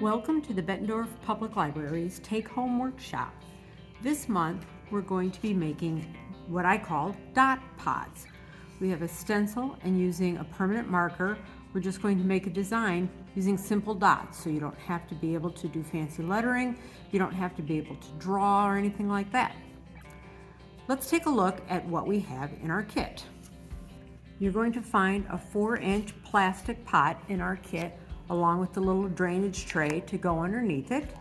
Welcome to the Bettendorf Public Library's Take Home Workshop. This month, we're going to be making what I call dot pods. We have a stencil, and using a permanent marker, we're just going to make a design using simple dots. So you don't have to be able to do fancy lettering, you don't have to be able to draw or anything like that. Let's take a look at what we have in our kit. You're going to find a 4-inch plastic pot in our kit along with the little drainage tray to go underneath it.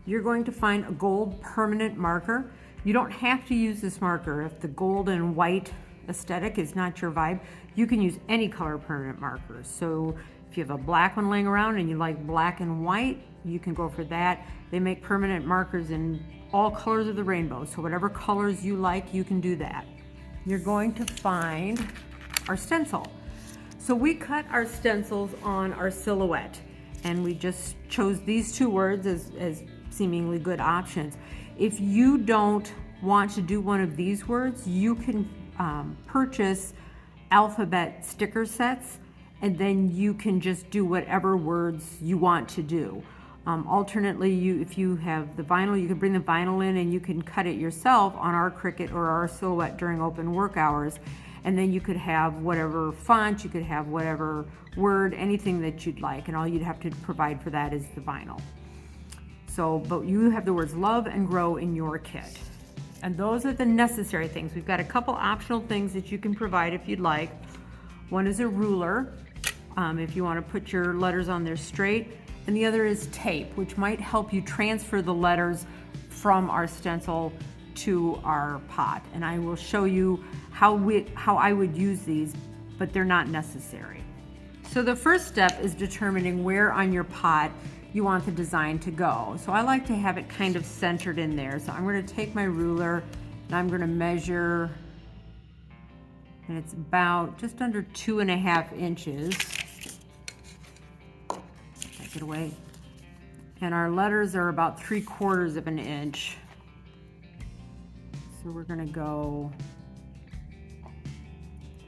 You're going to find a gold permanent marker. You don't have to use this marker. If the gold and white aesthetic is not your vibe, you can use any color permanent markers. So if you have a black one laying around and you like black and white, you can go for that. They make permanent markers in all colors of the rainbow, so whatever colors you like, you can do that. You're going to find our stencil. So we cut our stencils on our silhouette, and we just chose these two words as seemingly good options. If you don't want to do one of these words, you can purchase alphabet sticker sets, and then you can just do whatever words you want to do. Alternately, if you have the vinyl, you can bring the vinyl in and you can cut it yourself on our Cricut or our Silhouette during open work hours. And then you could have whatever font, you could have whatever word, anything that you'd like, and all you'd have to provide for that is the vinyl. So, but you have the words love and grow in your kit. And those are the necessary things. We've got a couple optional things that you can provide if you'd like. One is a ruler, if you want to put your letters on there straight, and the other is tape, which might help you transfer the letters from our stencil to our pot. And I will show you how I would use these, but they're not necessary. So the first step is determining where on your pot you want the design to go. So I like to have it kind of centered in there. So I'm going to take my ruler and I'm going to measure, and it's about just under 2.5 inches. Take it away. And our letters are about 3/4 of an inch. So we're going to go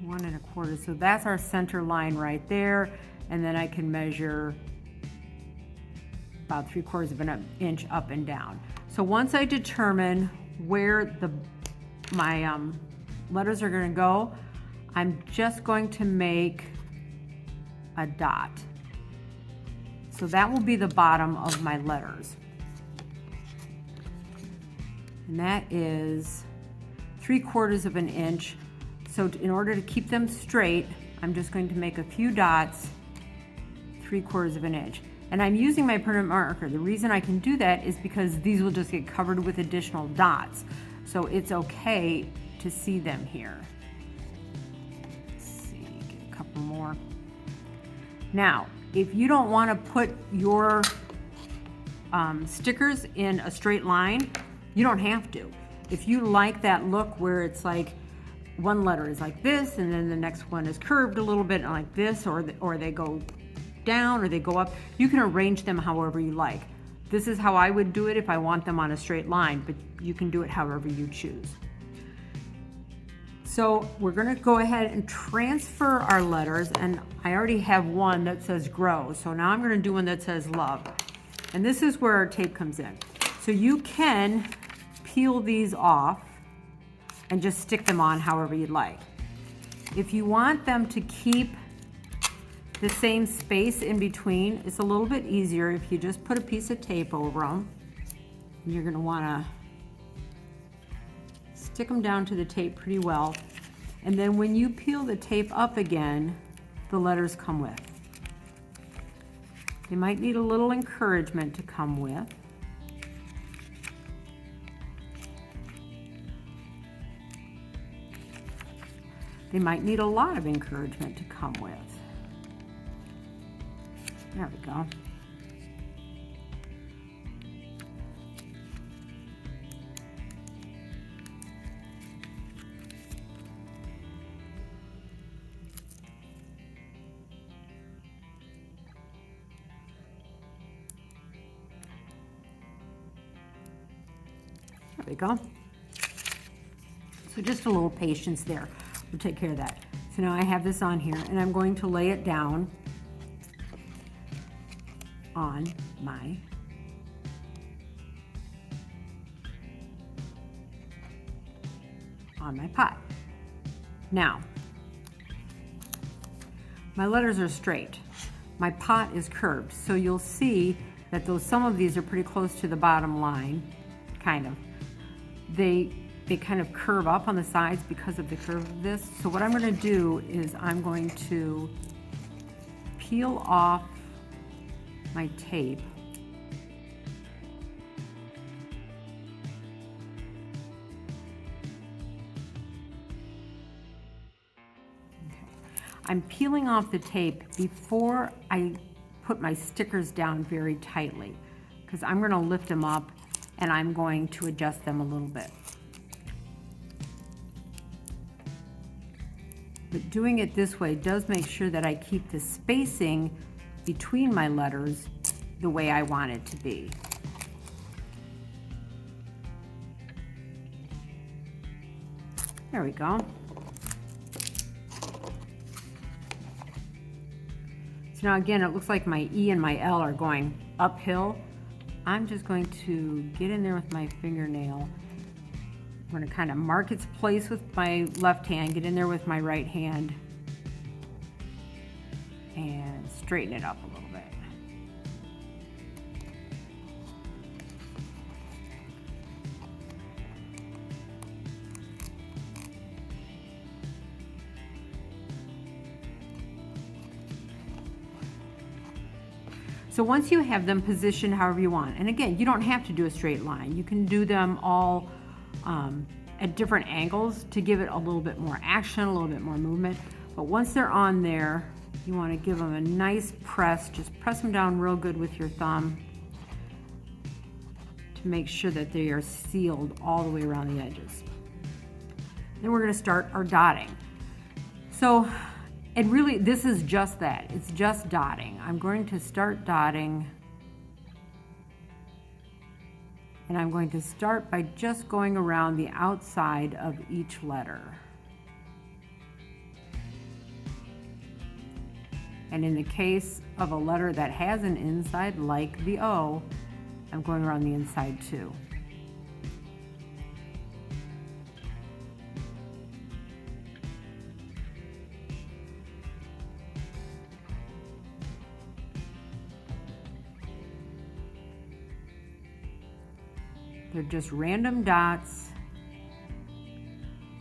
1 1/4. So that's our center line right there. And then I can measure about 3/4 of an inch up and down. So once I determine where my letters are going to go, I'm just going to make a dot. So that will be the bottom of my letters. And that is 3/4 of an inch. So in order to keep them straight, I'm just going to make a few dots, 3/4 of an inch. And I'm using my permanent marker. The reason I can do that is because these will just get covered with additional dots. So it's okay to see them here. Let's see, get a couple more. Now, if you don't want to put your stickers in a straight line, you don't have to. If you like that look where it's like one letter is like this and then the next one is curved a little bit like this, or they go down or they go up, you can arrange them however you like. This is how I would do it if I want them on a straight line, but you can do it however you choose. So we're going to go ahead and transfer our letters, and I already have one that says grow. So now I'm going to do one that says love. And this is where our tape comes in. So you can peel these off and just stick them on however you'd like. If you want them to keep the same space in between, it's a little bit easier if you just put a piece of tape over them. And you're going to want to stick them down to the tape pretty well. And then when you peel the tape up again, the letters come with. They might need a little encouragement to come with. They might need a lot of encouragement to come with. There we go. There we go. So just a little patience there. We'll take care of that. So now I have this on here, and I'm going to lay it down on my pot. Now, my letters are straight. My pot is curved, so you'll see that some of these are pretty close to the bottom line, kind of. They kind of curve up on the sides because of the curve of this. So what I'm going to do is I'm going to peel off my tape. I'm peeling off the tape before I put my stickers down very tightly, because I'm going to lift them up and I'm going to adjust them a little bit. But doing it this way does make sure that I keep the spacing between my letters the way I want it to be. There we go. So now again, it looks like my E and my L are going uphill. I'm just going to get in there with my fingernail. I'm going to kind of mark its place with my left hand, get in there with my right hand, and straighten it up a little bit. So once you have them positioned however you want, and again, you don't have to do a straight line. You can do them all at different angles to give it a little bit more action, a little bit more movement. But once they're on there, you want to give them a nice press. Just press them down real good with your thumb to make sure that they are sealed all the way around the edges. Then we're going to start our dotting. So, and really this is just that, it's just dotting. I'm going to start dotting, and I'm going to start by just going around the outside of each letter. And in the case of a letter that has an inside, like the O, I'm going around the inside too. They're just random dots,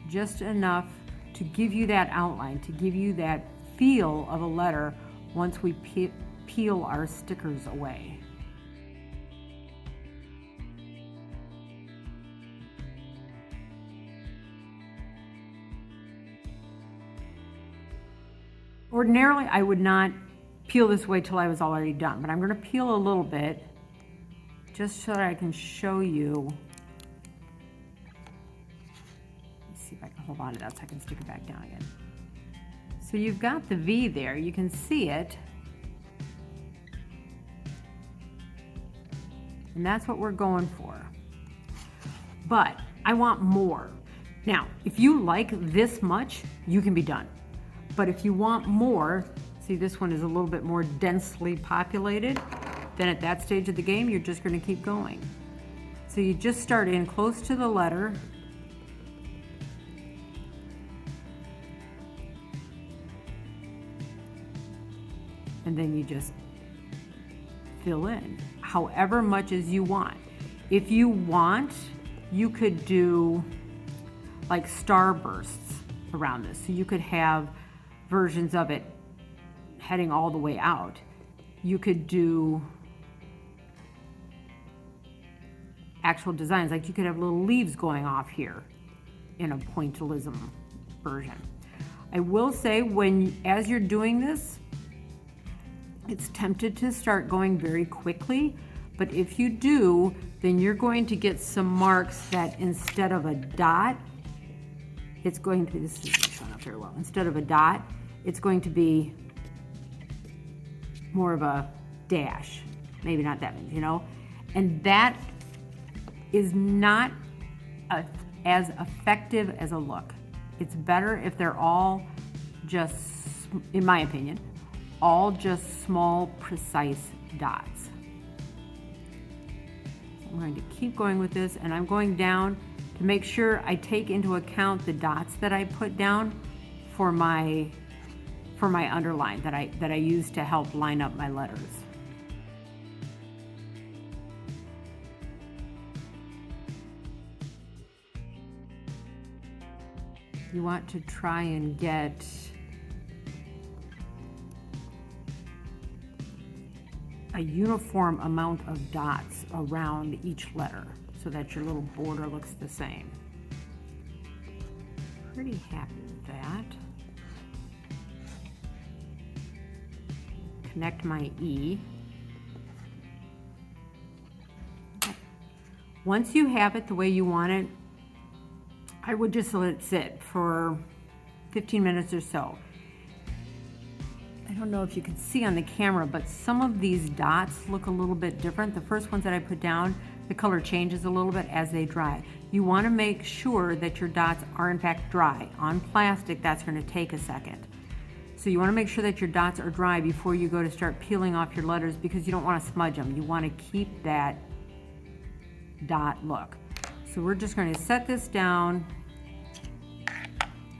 just enough to give you that outline, to give you that feel of a letter once we peel our stickers away. Ordinarily, I would not peel this way till I was already done, but I'm going to peel a little bit just so that I can show you. Let's see if I can hold on to that so I can stick it back down again. So you've got the V there, you can see it. And that's what we're going for. But I want more. Now, if you like this much, you can be done. But if you want more, see this one is a little bit more densely populated, then at that stage of the game, you're just going to keep going. So you just start in close to the letter. And then you just fill in however much as you want. If you want, you could do like starbursts around this. So you could have versions of it heading all the way out. You could do actual designs, like you could have little leaves going off here in a pointillism version. I will say, as you're doing this, it's tempted to start going very quickly, but if you do, then you're going to get some marks that instead of a dot, it's going to, this isn't showing up very well, instead of a dot, it's going to be more of a dash, maybe not that many, you know? And that is not as effective as a look. It's better if they're all just, in my opinion, all just small, precise dots. I'm going to keep going with this, and I'm going down to make sure I take into account the dots that I put down for my underline that I use to help line up my letters. You want to try and get a uniform amount of dots around each letter so that your little border looks the same. Pretty happy with that. Connect my E. Once you have it the way you want it, I would just let it sit for 15 minutes or so. I don't know if you can see on the camera, but some of these dots look a little bit different. The first ones that I put down, the color changes a little bit as they dry. You want to make sure that your dots are in fact dry. On plastic, that's going to take a second. So you want to make sure that your dots are dry before you go to start peeling off your letters, because you don't want to smudge them. You want to keep that dot look. So we're just going to set this down.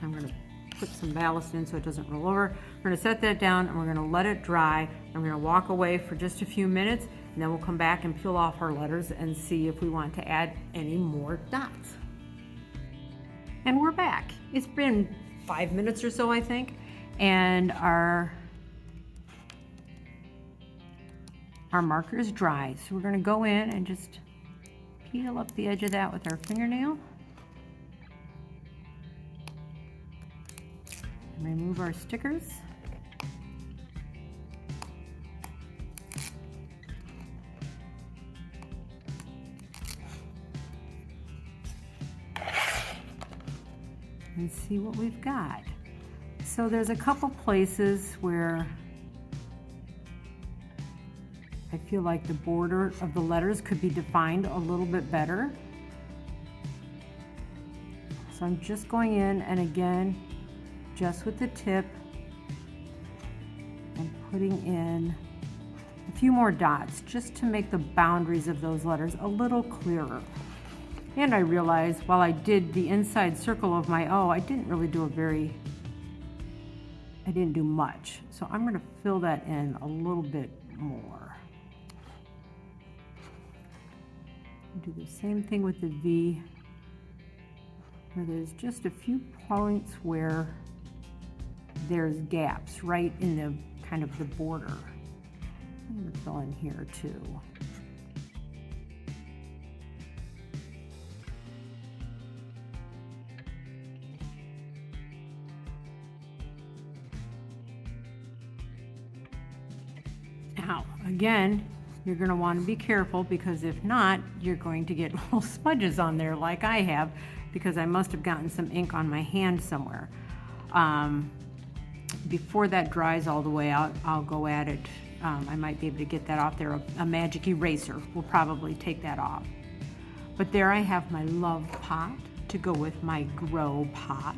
I'm going to put some ballast in so it doesn't roll over. We're going to set that down and we're going to let it dry. I'm going to walk away for just a few minutes, and then we'll come back and peel off our letters and see if we want to add any more dots. And we're back. It's been 5 minutes or so, I think, and our marker is dry. So we're going to go in and just peel up the edge of that with our fingernail. And remove our stickers. And see what we've got. So there's a couple places where I feel like the border of the letters could be defined a little bit better. So I'm just going in, and again, just with the tip, and putting in a few more dots just to make the boundaries of those letters a little clearer. And I realized while I did the inside circle of my O, I didn't really do I didn't do much. So I'm going to fill that in a little bit more. Do the same thing with the V, where there's just a few points where there's gaps right in the kind of the border. I'm going to fill in here too. Now, again, you're going to want to be careful, because if not, you're going to get little smudges on there like I have, because I must have gotten some ink on my hand somewhere. Before that dries all the way out, I'll go at it. I might be able to get that off there. A magic eraser will probably take that off. But there I have my love pot to go with my grow pot.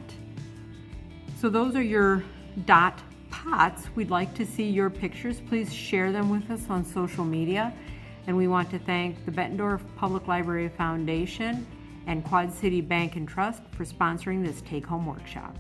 So those are your dot pots. We'd like to see your pictures. Please share them with us on social media. And we want to thank the Bettendorf Public Library Foundation and Quad City Bank and Trust for sponsoring this take-home workshop.